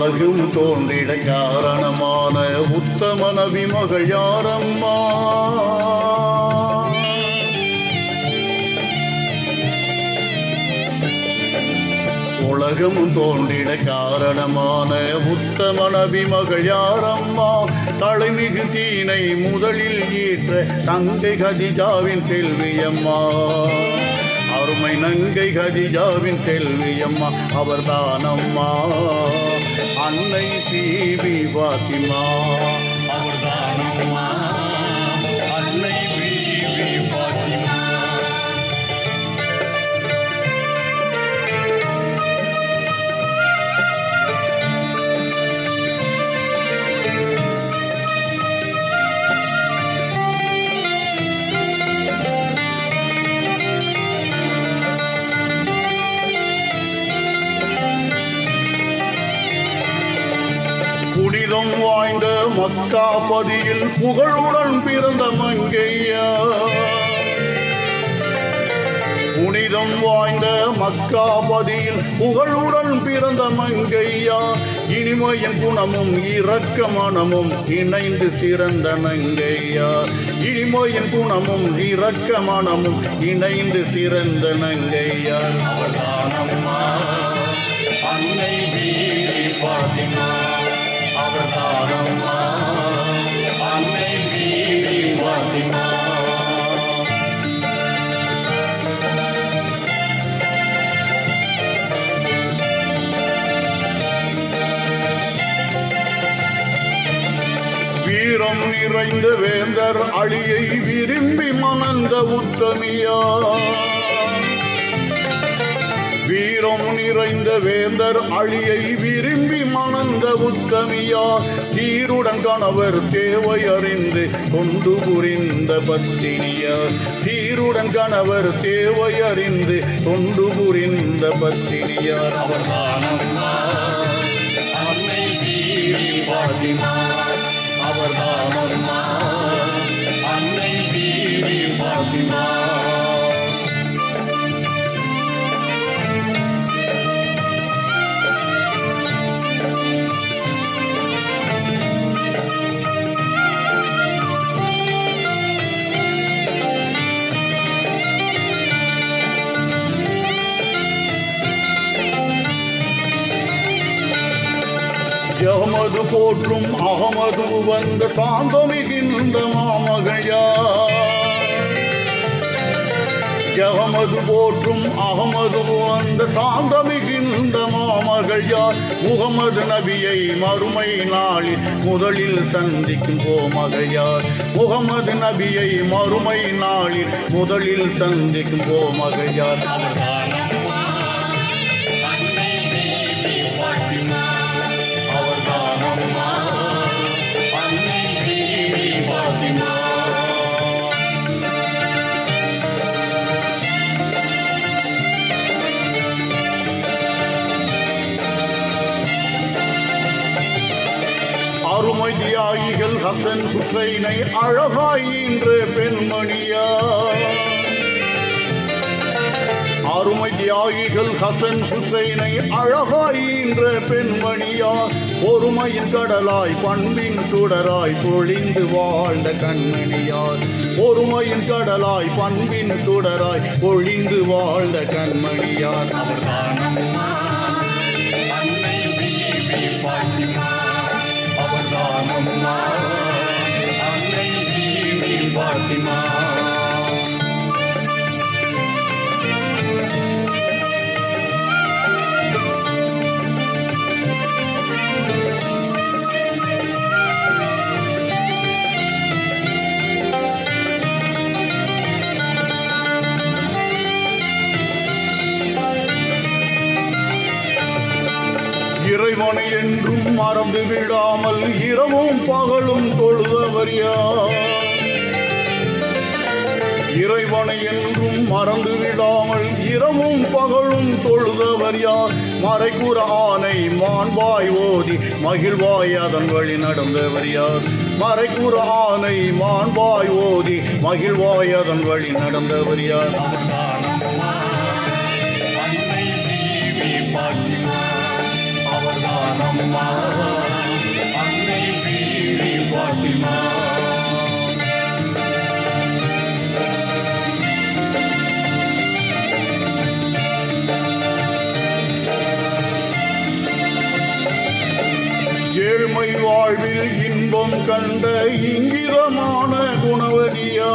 உலகம் தோன்றிட காரணமான உத்தம நபி மகள் யாரம்மா? உலகம் தோன்றிட காரணமான உத்தம நபி மகள் யாரம்மா? தலைமிகு தீனை முதலில் ஈற்ற தங்கை கதிஜாவின் செல்வியம்மா. அருமை நங்கை கதிஜாவின் செல்வியம்மா அவர்தானம்மா. அன்னை பீபி பாத்திமா அவர்தானம்மா. அன்னை பீபி பாத்திமா. புனிதம் வாய்ந்த மக்கா பதியில் புகழுடன் பிறந்த மங்கையா. புனிதம் வாய்ந்த மக்கா பதியில் புகழுடன் பிறந்த மங்கையா. இனிமையின் குணமும் இரக்க மனமும் இணைந்து சிறந்த நங்கையா. இனிமையின் குணமும் இரக்க மனமும் இணைந்து சிறந்த நங்கையா அவர்தானம்மா. அன்னை பீபி பாத்திமா அவர்தானம்மா. அன்னை பீபி பாத்திமா. வீரம் நிறைந்த வேந்தர் அழியை விரும்பி மணந்த உத்தமியா. வீரம் நிறைந்த வேந்தர் அழியை விரும்பி மணந்த உத்தமியா. தீருடன் கணவர் தேவை அறிந்து கொண்டு புரிந்த பத்தினியா. தீருடன் கணவர் தேவை அறிந்து கொண்டு புரிந்த பத்தினியா அவர்தானம்மா. அன்னை பீபி பாத்திமா அவர்தானம்மா. அன்னை பீபி பாத்திமா. யமது போற்றும் அகமது வந்த சாந்தமிகின்ற மாமகையா. யமது போற்றும் அகமது வந்த சாந்தமிகின்ற மாமகையா. முகமது நபியை மறுமை நாளில் முதலில் சந்திக்கும் கோமகையார். முகமது நபியை மறுமை நாளில் முதலில் சந்திக்கும் கோமகையார் அவர்தானம்மா. அன்னை பீபி பாத்திமா அவர்தானம்மா. அன்னை பீபி பாத்திமா. அருமை தியாகிகள் ஹசன் ஹுசைனை அழகாயின்ற பெண்மணியா. அருமை தியாகிகள் ஹசன் ஹுசைனை அழகாயின்ற பெண்மணியா. பொறுமையின் கடலாய் பண்பின் சுடராய் பொழிந்து வாழ்ந்த கண்மணியார். பொறுமையின் கடலாய் பண்பின் சுடராய் பொழிந்து வாழ்ந்த கண்மணியார் அவர்தானம்மா. அன்னை பீபி பாத்திமா அவர்தானம்மா. அன்னை பீபி பாத்திமா. இறைவனை என்றும் மறந்து விடாமல் இரவும் பகலும் தொழுதவர் யார்? இறைவனை என்றும் மறந்து விடாமல் இரவும் பகலும் தொழுதவர் யார்? மறைக்குற ஆணை மாண்பாய் ஓதி மகிழ்வாய் அதன் வழி நடந்தவர் யார்? மறைக்குற ஆணை மாண்பாய் ஓதி மகிழ்வாய் அதன் வழி நடந்தவர் யார்? அன்னை பீபி பாத்திமா அவர்தானம்மா. ஏழ்மை வாழ்வில் இன்பம் கண்ட இங்கிதமான குணவதியா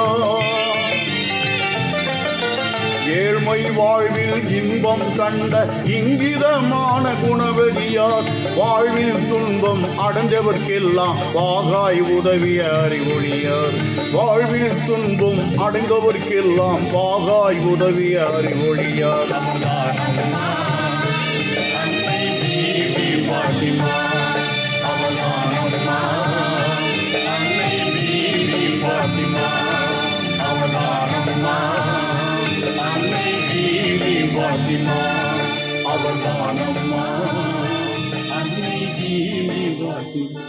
ஏழ்மை வாழ்வில் இன்பம் கண்ட இங்கிதமான குணவதியார் வாழ்வில் துன்பம் அடைந்தவர்க்கெல்லாம் வாகாய் உதவிய அறிவொழியார் வாழ்வில் துன்பம் அடைந்தவர்க்கெல்லாம் வாகாய் உதவிய அறிவொழியார் அவதானம்மா அன்னை தீவி வாத்திமா